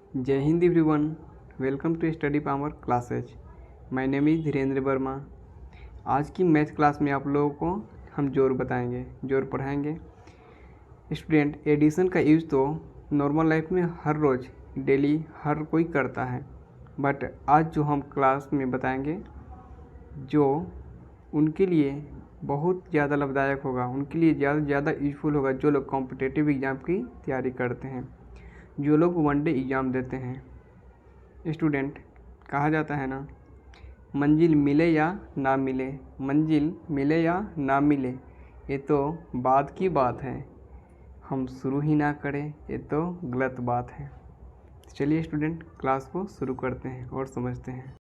जय हिंद everyone, welcome to study power classes. My name is Dhirendra Verma. आज की मैथ क्लास में आप लोगों को हम जोड़ पढ़ाएंगे। स्टूडेंट, एडिशन का यूज़ तो नॉर्मल लाइफ में हर रोज़ डेली हर कोई करता है, बट आज जो हम क्लास में बताएंगे जो उनके लिए बहुत ज़्यादा लाभदायक होगा, उनके लिए ज़्यादा से ज़्यादा यूजफुल होगा जो लोग कॉम्पिटिटिव एग्ज़ाम की तैयारी करते हैं, जो लोग वनडे एग्ज़ाम देते हैं। स्टूडेंट, कहा जाता है ना, मंजिल मिले या ना मिले, मंजिल मिले या ना मिले, ये तो बाद की बात है, हम शुरू ही ना करें ये तो गलत बात है। चलिए स्टूडेंट, क्लास को शुरू करते हैं और समझते हैं।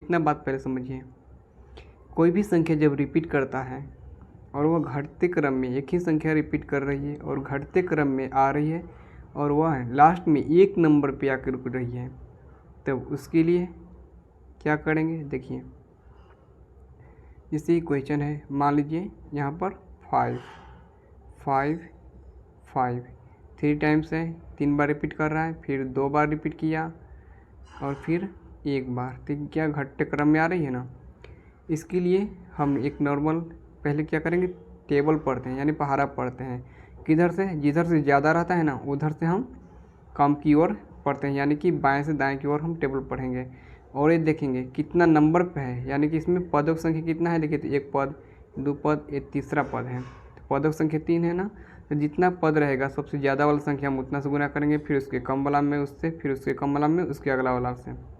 इतना बात पहले समझिए, कोई भी संख्या जब रिपीट करता है और वह घटते क्रम में एक ही संख्या रिपीट कर रही है और घटते क्रम में आ रही है और वह लास्ट में एक नंबर पे आकर रुक रही है, तब उसके लिए क्या करेंगे? देखिए, जैसे क्वेश्चन है, मान लीजिए यहाँ पर 5 5 5 3 टाइम्स है, 3 बार रिपीट कर रहा है, फिर 2 बार रिपीट किया और फिर 1 बार, तो क्या घटते क्रम में आ रही है ना। इसके लिए हम एक नॉर्मल पहले क्या करेंगे, टेबल पढ़ते हैं, यानी पहाड़ा पढ़ते हैं। किधर से? जिधर से ज़्यादा रहता है ना उधर से हम कम की ओर पढ़ते हैं, यानी कि बाएं से दाएं की ओर हम टेबल पढ़ेंगे और ये देखेंगे कितना नंबर पे है, यानी कि इसमें पदों की संख्या कितना है। देखिए, तो 1 पद, 2 पद, ये तीसरा पद है, तो पदों की संख्या 3 है ना। तो जितना पद रहेगा सबसे ज़्यादा वाला संख्या हम उतना से गुना करेंगे, फिर उसके कम वाला में उससे, फिर उसके कम वाला में उसके अगला वाला से।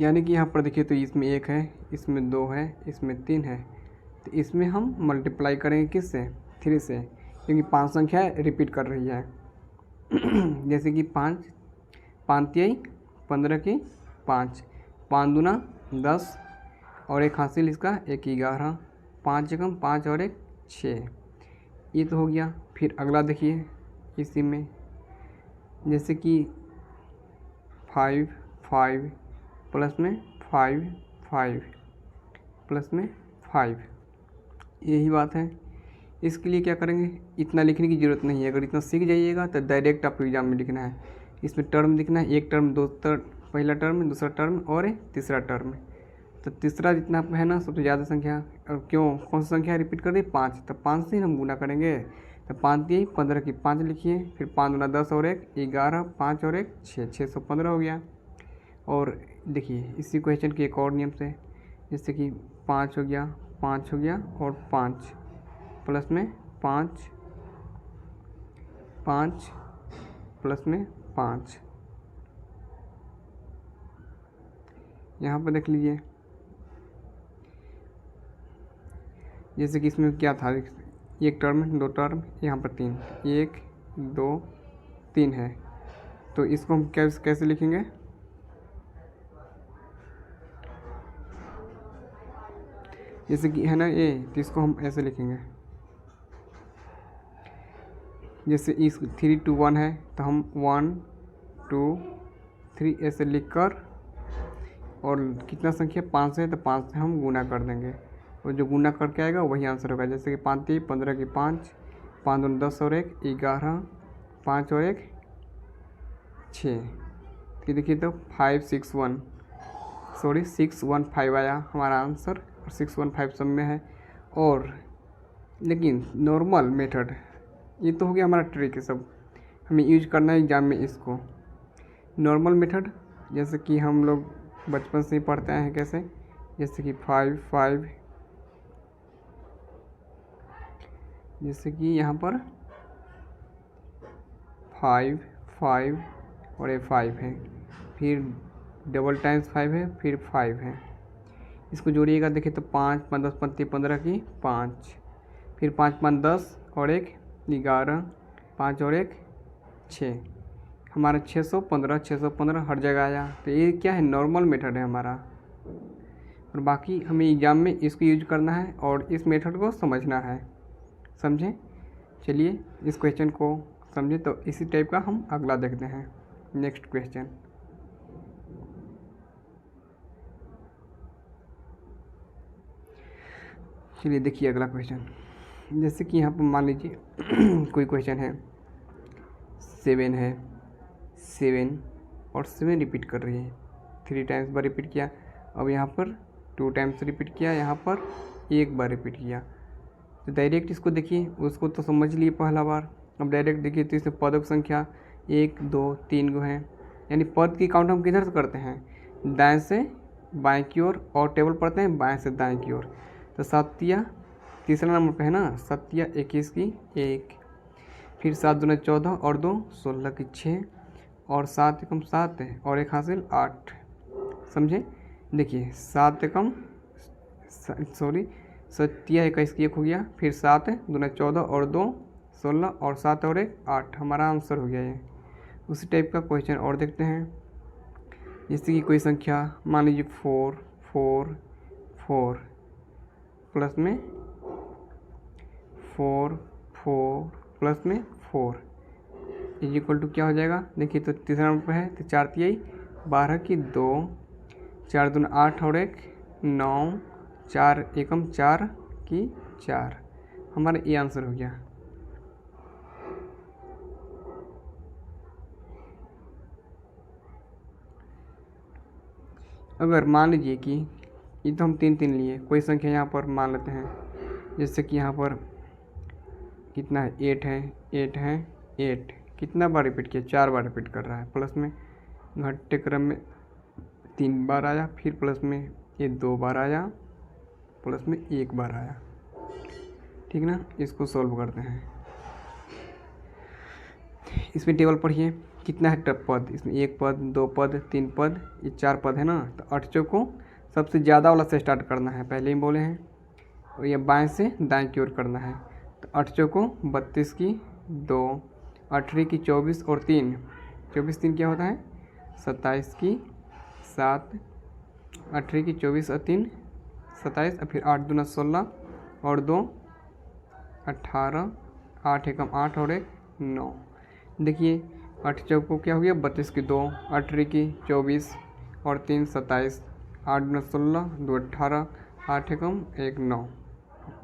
यानी कि यहाँ पर देखिए, तो इसमें 1 है, इसमें 2 है, इसमें 3 है, तो इसमें हम मल्टीप्लाई करेंगे किससे? 3 से, क्योंकि 5 संख्या रिपीट कर रही है। जैसे कि 5 5 तिहाई 15 की 5, 5 दूना 10 और एक हासिल इसका 1 11, 5 एकम 5 और 1 6, ये तो हो गया। फिर अगला देखिए इसी में, जैसे कि 5 5 प्लस में 5 5 प्लस में 5, यही बात है। इसके लिए क्या करेंगे, इतना लिखने की ज़रूरत नहीं है, अगर इतना सीख जाइएगा तो डायरेक्ट आपको एग्जाम में लिखना है। इसमें टर्म लिखना है, एक टर्म, दो टर्म, पहला टर्म, दूसरा टर्म और तीसरा टर्म। तो तीसरा जितना है ना सबसे ज़्यादा संख्या, और क्यों कौन सी संख्या रिपीट कर दी? 5, तो 5 से हम गुना करेंगे, तो 5 दी 15 की 5 लिखिए, फिर 5 दूना 10 और 1 11, 5 और 1 6, 615 हो गया। और देखिए इसी क्वेश्चन के एक और नियम से, जैसे कि 5 हो गया, 5 हो गया और 5 प्लस में 5 5 प्लस में 5, यहाँ पर देख लीजिए, जैसे कि इसमें क्या था, एक टर्म, 2 टर्म, यहाँ पर 3, 1 2 3 है, तो इसको हम कैसे लिखेंगे? जैसे कि है ना ए, तो इसको हम ऐसे लिखेंगे, जैसे इस 3 2 1 है तो हम 1 2 3 ऐसे लिखकर, और कितना संख्या 5 से है तो 5 से हम गुना कर देंगे, और जो गुना करके आएगा वही आंसर होगा। जैसे कि 5 3 15 की 5, 5 2 10 और 1 11, 5 और 1 6, कि देखिए तो 615 आया हमारा आंसर, और 615 सब में है। और लेकिन नॉर्मल मेथड, ये तो हो गया हमारा ट्रिक है, सब हमें यूज करना है एग्जाम में इसको। नॉर्मल मेथड जैसे कि हम लोग बचपन से ही पढ़ते हैं, कैसे? जैसे कि 5 5, जैसे कि यहाँ पर 5 5 और ये 5 है, फिर डबल टाइम्स 5 है, फिर 5 है, इसको जोड़िएगा। देखिए तो 5 5 10 15 की 5, फिर 5 5 10 और 1 11, 5 और 1 6, हमारा 615 हर जगह आया। तो ये क्या है, नॉर्मल मेथड है हमारा, और बाकी हमें एग्जाम में इसको यूज करना है और इस मेथड को समझना है, समझें। चलिए इस क्वेश्चन को समझें, तो इसी टाइप का हम अगला देखते हैं। नेक्स्ट क्वेश्चन, चलिए देखिए अगला क्वेश्चन। जैसे कि यहाँ पर मान लीजिए कोई क्वेश्चन है, 7 है, 7 और 7 रिपीट कर रही है, 3 टाइम्स बार रिपीट किया। अब यहाँ पर 2 टाइम्स रिपीट किया, यहाँ पर 1 बार रिपीट किया। तो डायरेक्ट इसको देखिए, उसको तो समझ लिए पहला बार। अब डायरेक्ट देखिए तो इसमें पदों की संख्या 1 2 3 गो है, यानी पद की काउंट हम किधर से करते हैं, दाएं से बाएं की ओर, और टेबल पढ़ते हैं बाएं से दाएं की ओर। तो 7 तीसरा नंबर पे है ना, 7 21 की 1, फिर 7 दूना 14 और 2 16 की 6, और 7 एकम 7 है और 1 हासिल 8। समझे? देखिए 7 एकम 21 की 1 हो गया, फिर 7 दूना 14 और 2 16 और 7 और 1 8, हमारा आंसर हो गया ये। उसी टाइप का क्वेश्चन और देखते हैं। जैसे कि कोई संख्या मान लीजिए 4 4 4 प्लस में 4 4 प्लस में 4 इज इक्वल टू क्या हो जाएगा। देखिए तो तीसरा नंबर पर है, तो 4 तिहाई 12 की 2, 4 दूना 8 और 1 9, 4 एकम 4 की 4, हमारा ये आंसर हो गया। अगर मान लीजिए कि ये तो हम 3 लिए, कोई संख्या यहाँ पर मान लेते हैं, जैसे कि यहाँ पर कितना है, 8 है, 8 है, 8 कितना बार रिपीट किया, 4 बार रिपीट कर रहा है। प्लस में घटते क्रम में 3 बार आया, फिर प्लस में ये 2 बार आया, प्लस में 1 बार आया। ठीक ना, इसको सॉल्व करते हैं। इसमें टेबल पढ़िए कितना है पद, इसमें 1 पद 2 पद 3 पद, ये 4 पद है ना। तो 8 को सबसे ज़्यादा वाला से स्टार्ट करना है, पहले ही बोले हैं, और ये बाएं से दाएं की ओर करना है। तो 8 को 32 की 2, 18 की 24 और 3, 24 3 क्या होता है, 27 की 7, 18 की 24 और 3 27, और फिर 8 दूना 16 और 2 18, 8 एकम 8 और 1 9। देखिए 8 चौको क्या हो गया, 32 की 2, 18 की 24 और 3 27, 8 दूना 16 2 18, 8 एकम 1 9,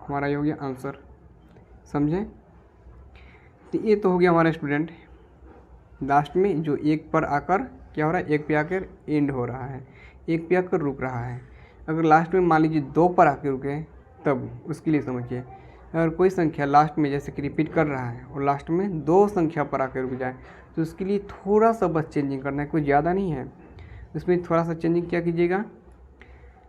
हमारा ये हो गया आंसर। समझे? तो ये तो हो गया हमारा स्टूडेंट। लास्ट में जो 1 पर आकर क्या हो रहा है, 1 पे आकर एंड हो रहा है, 1 पे आकर रुक रहा है। अगर लास्ट में मान लीजिए 2 पर आकर रुके, तब उसके लिए समझिए। अगर कोई संख्या लास्ट में जैसे कि रिपीट कर रहा है और लास्ट में 2 संख्या पर आकर रुक जाए, तो उसके लिए थोड़ा सा बस चेंजिंग करना है, कोई ज़्यादा नहीं है। उसमें थोड़ा सा चेंजिंग क्या कीजिएगा,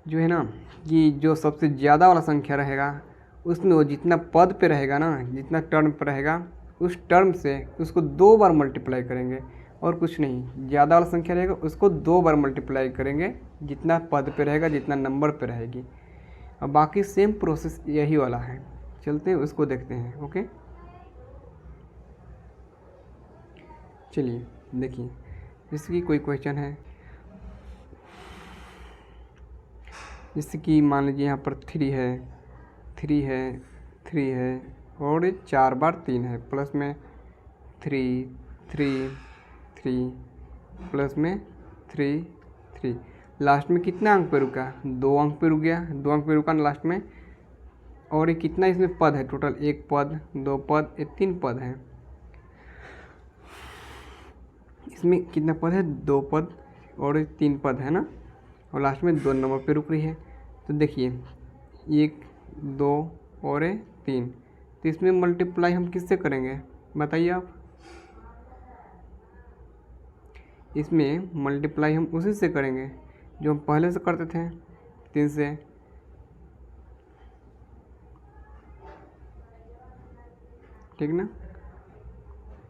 जो है ना कि जो सबसे ज़्यादा वाला संख्या रहेगा उसमें वो जितना पद पे रहेगा ना, जितना टर्म पर रहेगा, उस टर्म से उसको 2 बार मल्टीप्लाई करेंगे, और कुछ नहीं। ज़्यादा वाला संख्या रहेगा उसको 2 बार मल्टीप्लाई करेंगे, जितना पद पे रहेगा, जितना नंबर पे रहेगी। अब बाकी सेम प्रोसेस यही वाला है। चलते हैं उसको देखते हैं। ओके, चलिए देखिए, जैसे कि कोई क्वेश्चन है, जैसे कि मान लीजिए यहाँ पर 3 है, 3 है, 3 है, और 4 बार 3 है, प्लस में 3 3 3 प्लस में 3 3, लास्ट में कितना अंक पे रुका, 2 अंक पे रुक गया, 2 अंक पे रुका ना लास्ट में। और ये कितना इसमें पद है, टोटल 1 पद 2 पद 3 पद है। इसमें कितना पद है, 2 पद और 3 पद है ना, और लास्ट में 2 नंबर पे रुक रही है। तो देखिए 1 2 और 3, तो इसमें मल्टीप्लाई हम किससे करेंगे बताइए आप। इसमें मल्टीप्लाई हम उसी से करेंगे जो हम पहले से करते थे, 3 से। ठीक ना,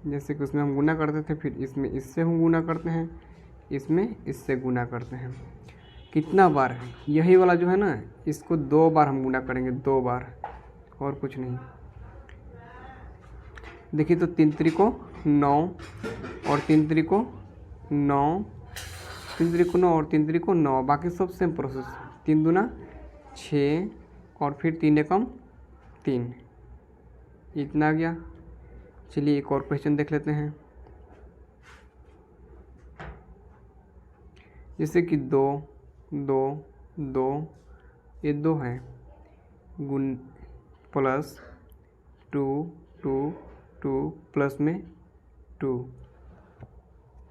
जैसे कि उसमें हम गुना करते थे, फिर इसमें इससे हम गुना करते हैं, इसमें इससे गुना करते हैं। कितना बार, यही वाला जो है ना, इसको 2 बार हम गुना करेंगे, 2 बार, और कुछ नहीं। देखिए तो 3 त्रिको 9 और 3 त्रिको 9, 3 त्रिको 9 और 3 त्रिको 9, बाकी सब सेम प्रोसेस। 3 दूना 6 और फिर 3 एकम 3, इतना आ गया। चलिए एक और क्वेश्चन देख लेते हैं। जैसे कि 2 2 2, ये 2 है, गुन प्लस 2 2 2 प्लस में 2।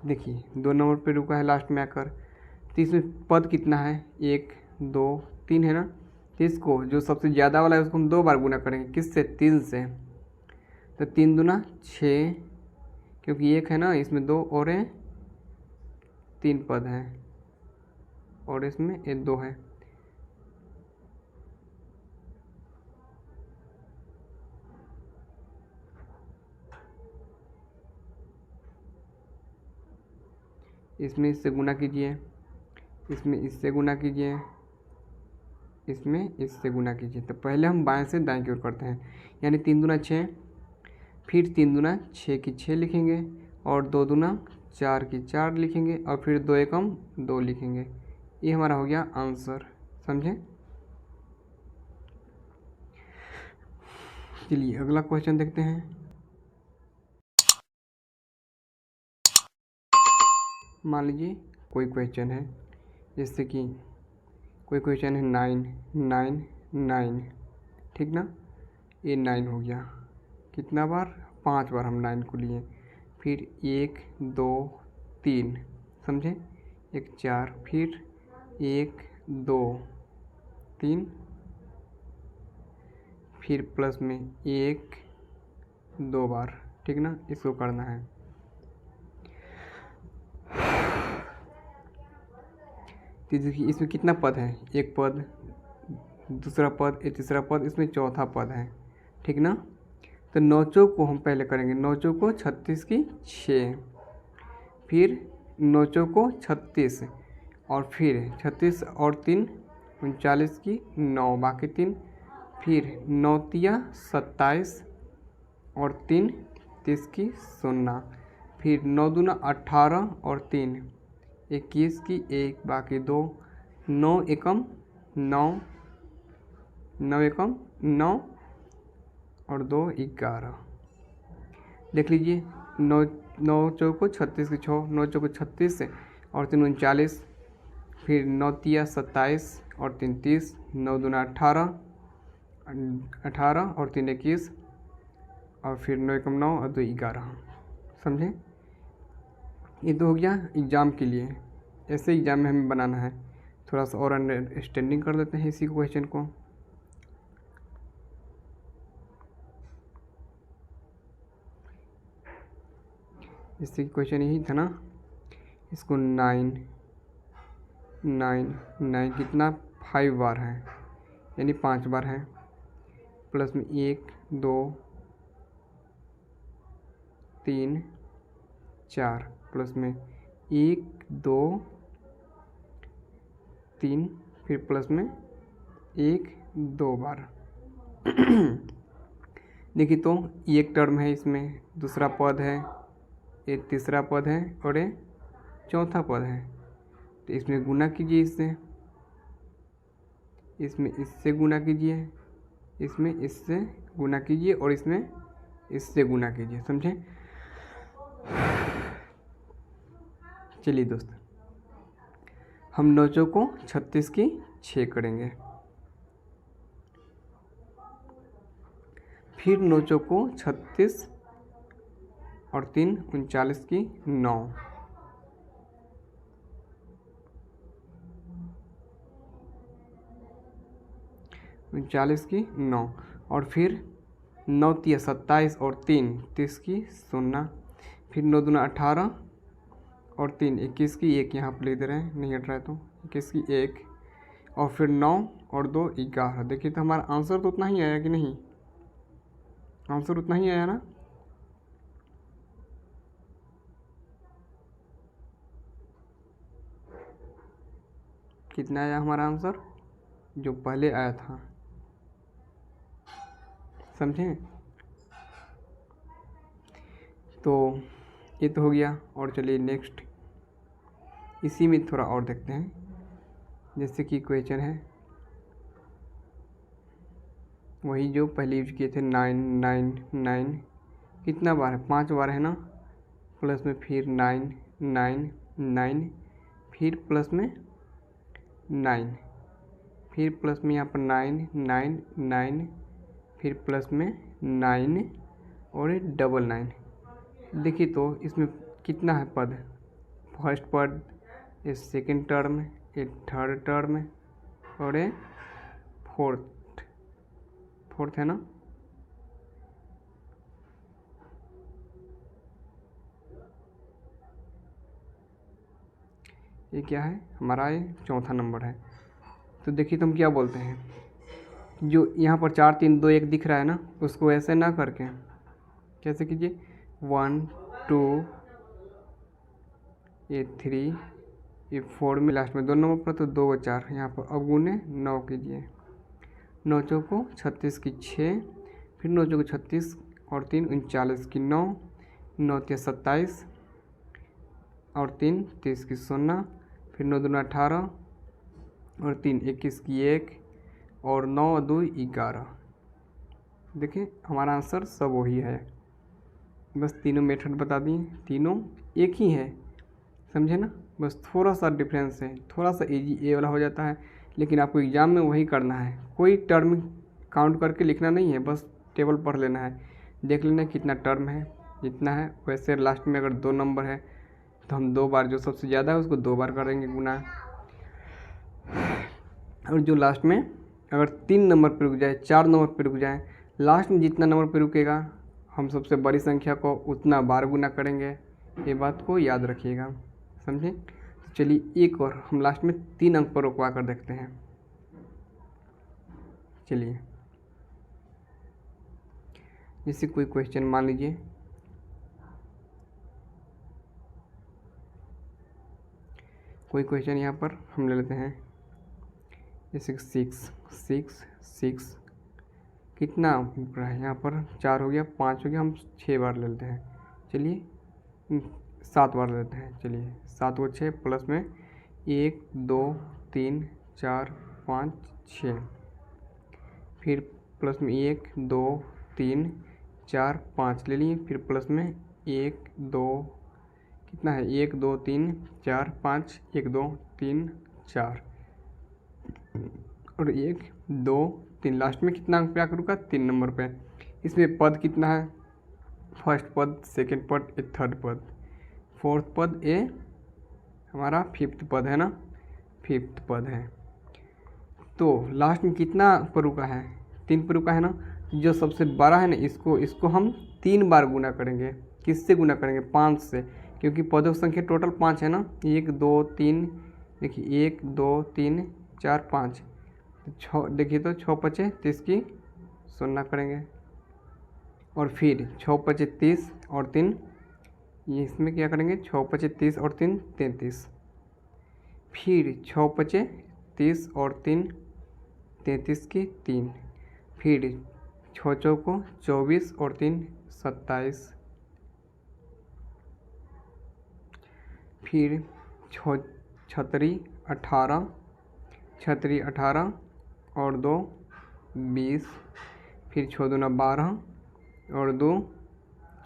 देखिए 2 नंबर पे रुका है लास्ट में आकर। तो इसमें पद कितना है, 1 2 3 है ना। तो इसको जो सबसे ज़्यादा वाला है उसको हम 2 बार गुना करेंगे, किससे, 3 से। तो 3 दूना 6, क्योंकि 1 है ना, इसमें 2 और है, 3 पद हैं और इसमें 2 है। इसमें इससे गुना कीजिए, इसमें इससे गुना कीजिए, इसमें इससे गुना कीजिए। तो पहले हम बाएं से दाएं की ओर करते हैं, यानी 3 दूना 6, फिर 3 दूना 6 की 6 लिखेंगे और 2 दूना 4 की 4 लिखेंगे और फिर 2 एकम 2 लिखेंगे। ये हमारा हो गया आंसर, समझे। चलिए अगला क्वेश्चन देखते हैं। मान लीजिए कोई क्वेश्चन है, जैसे कि कोई क्वेश्चन है 9 9 9, ठीक ना। ये 9 हो गया, कितना बार, 5 बार हम 9 को लिए। फिर 1 2 3, समझे, 1 4, फिर 1 2 3, फिर प्लस में 1 2 बार, ठीक ना। इसको करना है। तो देखिए इसमें कितना पद है, 1 पद, दूसरा पद, एक तीसरा पद, इसमें चौथा पद है, ठीक ना। तो 9 चौक को हम पहले करेंगे, 9 चौक को 36 की 6, फिर 9 चौक को 36 और फिर 36 और 3 39 की 9, बाकी 3, फिर 9 तिया 27 और 3 30 की 0, फिर 9 दूना 18 और 3 21 की 1, बाकी 2, 9 एकम 9, 9 एकम 9 और 2 11। देख लीजिए 9 चौको 36 की 6, 9 चौको 36 और 3 39, फिर 9 तिया 27 और 3 30, 9 दूना 18 और 3 21 और फिर 9 एकम 9 और 2 11, समझे। ये तो हो गया एग्ज़ाम के लिए, ऐसे एग्ज़ाम में हमें बनाना है। थोड़ा सा और अंडरस्टैंडिंग कर देते हैं इसी क्वेश्चन को। जैसे क्वेश्चन यही था ना, इसको 9 9 9 कितना 5 बार है, यानी 5 बार है, प्लस में 1 2 3 4, प्लस में 1 2 3, फिर प्लस में 1 2 बार। देखिए तो ये एक टर्म है, इसमें दूसरा पद है, एक तीसरा पद है और एक चौथा पद है। तो इसमें गुना कीजिए, इसमें इससे गुना कीजिए, इसमें इससे गुना कीजिए और इसमें इससे गुना कीजिए, समझे। चलिए दोस्त, हम 9 चौको 36 की 6 करेंगे, फिर 9 चौको 36 और 3 39 की 9, उनचालीस की 9 और फिर 9 तिया 27 और 3 30 की 0, फिर 9 दूना 18 और 3 21 की 1, यहाँ पर लिख दे रहे हैं, नहीं हट रहा है तो 21 की 1 और फिर 9 और 2 11। देखिए तो हमारा आंसर तो उतना ही आया कि नहीं, आंसर उतना ही आया ना। कितना आया हमारा आंसर, जो पहले आया था, समझें। तो ये तो हो गया। और चलिए नेक्स्ट इसी में थोड़ा और देखते हैं। जैसे कि क्वेश्चन है वही जो पहले यूज किए थे, 9 9 9 कितना बार है, 5 बार है ना, प्लस में फिर 9 9 9, फिर प्लस में 9, फिर प्लस में यहाँ पर 9 9 9, फिर प्लस में 9 और ये 99। देखिए तो इसमें कितना है पद, फर्स्ट पद, ये सेकेंड टर्म, ये थर्ड टर्म और ये फोर्थ है ना। ये क्या है हमारा, ये चौथा नंबर है। तो देखिए तो हम क्या बोलते हैं, जो यहाँ पर 4 3 2 1 दिख रहा है ना, उसको ऐसे ना करके कैसे कीजिए, 1 2 ये 3 ये 4 में लास्ट में 2 नंबर पर, तो 2 और 4 यहाँ पर अब गुने 9 कीजिए। 9 चौको 36 की 6, फिर 9 चौको 36 और 3 39 की 9, 9 3 27 और 3 30 की 16, फिर 9 दूना 18 और 3 21 की 1 और 9 और 2 11। देखिए हमारा आंसर सब वही है, बस तीनों मेथड बता दिए, तीनों एक ही है, समझे ना। बस थोड़ा सा डिफरेंस है, थोड़ा सा इजी ए वाला हो जाता है, लेकिन आपको एग्ज़ाम में वही करना है, कोई टर्म काउंट करके लिखना नहीं है, बस टेबल पढ़ लेना है, देख लेना कितना टर्म है, जितना है वैसे लास्ट में अगर 2 नंबर है तो हम 2 बार, जो सबसे ज़्यादा है उसको 2 बार करेंगे गुना, और जो लास्ट में अगर 3 नंबर पर रुक जाए, 4 नंबर पर रुक जाए, लास्ट में जितना नंबर पर रुकेगा हम सबसे बड़ी संख्या को उतना बार गुना करेंगे, ये बात को याद रखिएगा, समझे। तो चलिए एक और हम लास्ट में 3 अंक पर रुकवा कर देखते हैं। चलिए जैसे कोई क्वेश्चन मान लीजिए, कोई क्वेश्चन यहाँ पर हम ले लेते हैं, जैसे 6 कितना रुक रहा है, यहाँ पर 4 हो गया, 5 हो गया, हम 6 बार ले लेते हैं। चलिए 7 बार ले लेते हैं। चलिए 7 और 6 प्लस में 1 2 3 4 5 6, फिर प्लस में 1 2 3 4 5 ले लिए, फिर प्लस में 1 2 कितना है, 1 2 3 4 5, 1 2 3 4 और 1 2 3, लास्ट में कितना अंक पे आकर रुका, 3 नंबर पे। इसमें पद कितना है, फर्स्ट पद, सेकंड पद, ए थर्ड पद, फोर्थ पद, ए हमारा फिफ्थ पद है ना, फिफ्थ पद है। तो लास्ट में कितना पर रुका है, 3 पर रुका है ना। जो सबसे बड़ा है ना, इसको हम 3 बार गुना करेंगे। किससे गुना करेंगे, 5 से, क्योंकि पदों की संख्या टोटल 5 है ना। 1 2 3, देखिए 1 2 3 4 5, तो 6, देखिए तो 6 पचे 30 की 0 करेंगे, और फिर 6 पचे 30 और 3, ये इसमें क्या करेंगे, 6 पचे 30 और 3 33, फिर 6 पचे 30 और 3 33 की 3, फिर 6 चौको 24 और 3 27, फिर 6 छतरी 18 और 2 20, फिर 6 दूना 12 और 2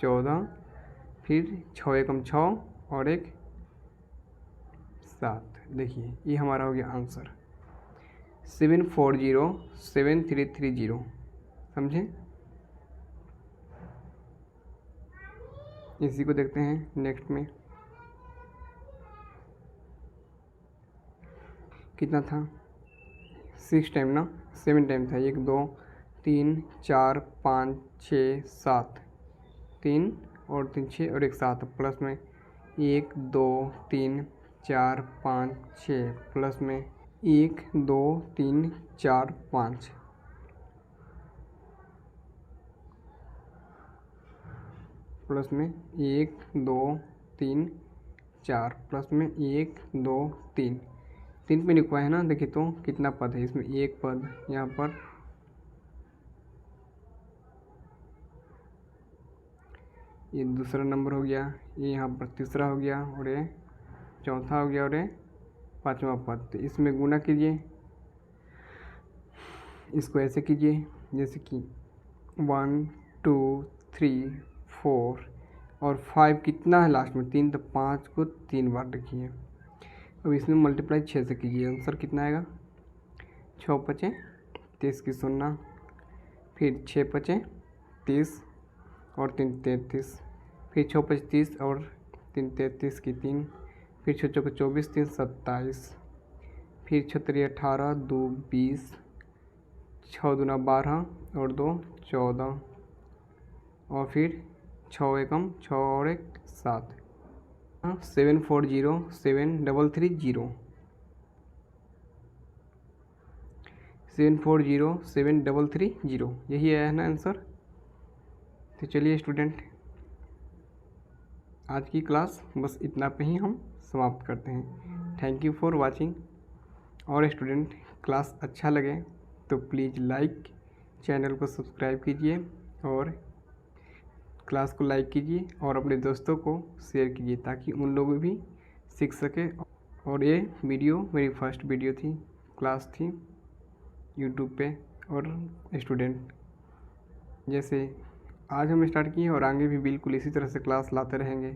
14, फिर 6 एकम 6 और 1 7। देखिए ये हमारा हो गया आंसर 740730, समझे। इसी को देखते हैं नेक्स्ट में कितना था, 6 टाइम ना, 7 टाइम था, 1 2 3 4 5 6 7, 3 और 3 6 और 1 7, प्लस में 1 2 3 4 5 6, प्लस में 1 2 3 4 5, प्लस में 1 2 3 4, प्लस में 1 2 3 पे लिखवा है ना। देखिए तो कितना पद है इसमें, 1 पद, यहाँ पर ये दूसरा नंबर हो गया, ये यहाँ पर तीसरा हो गया, और ये चौथा हो गया, और ये 5वां पद। तो इसमें गुना कीजिए, इसको ऐसे कीजिए जैसे कि 1 2 3 4 और 5 कितना है लास्ट में, 3, तो 5 को 3 बार लिखिए। अब इसमें मल्टीप्लाई 6 से कीजिए, आंसर कितना आएगा, 6 पचे 30 की 0, फिर 6 पचे 30 और 3 33, फिर 6 पचे 30 और 3 33 की 3, फिर 6 चौके 24 3 27, फिर 6 3 18 2 20, 6 दूना 12 और 2 14, और फिर 6 एकम 6 और 1 7, 740 733 740 733 यही है ना आंसर। तो चलिए स्टूडेंट, आज की क्लास बस इतना पे ही हम समाप्त करते हैं। Thank you for watching. और स्टूडेंट, क्लास अच्छा लगे तो प्लीज़ लाइक, चैनल को सब्सक्राइब कीजिए और क्लास को लाइक कीजिए और अपने दोस्तों को शेयर कीजिए ताकि उन लोग भी सीख सके। और ये वीडियो मेरी फर्स्ट वीडियो थी, क्लास थी यूट्यूब पे। और स्टूडेंट, जैसे आज हम स्टार्ट किए और आगे भी बिल्कुल इसी तरह से क्लास लाते रहेंगे।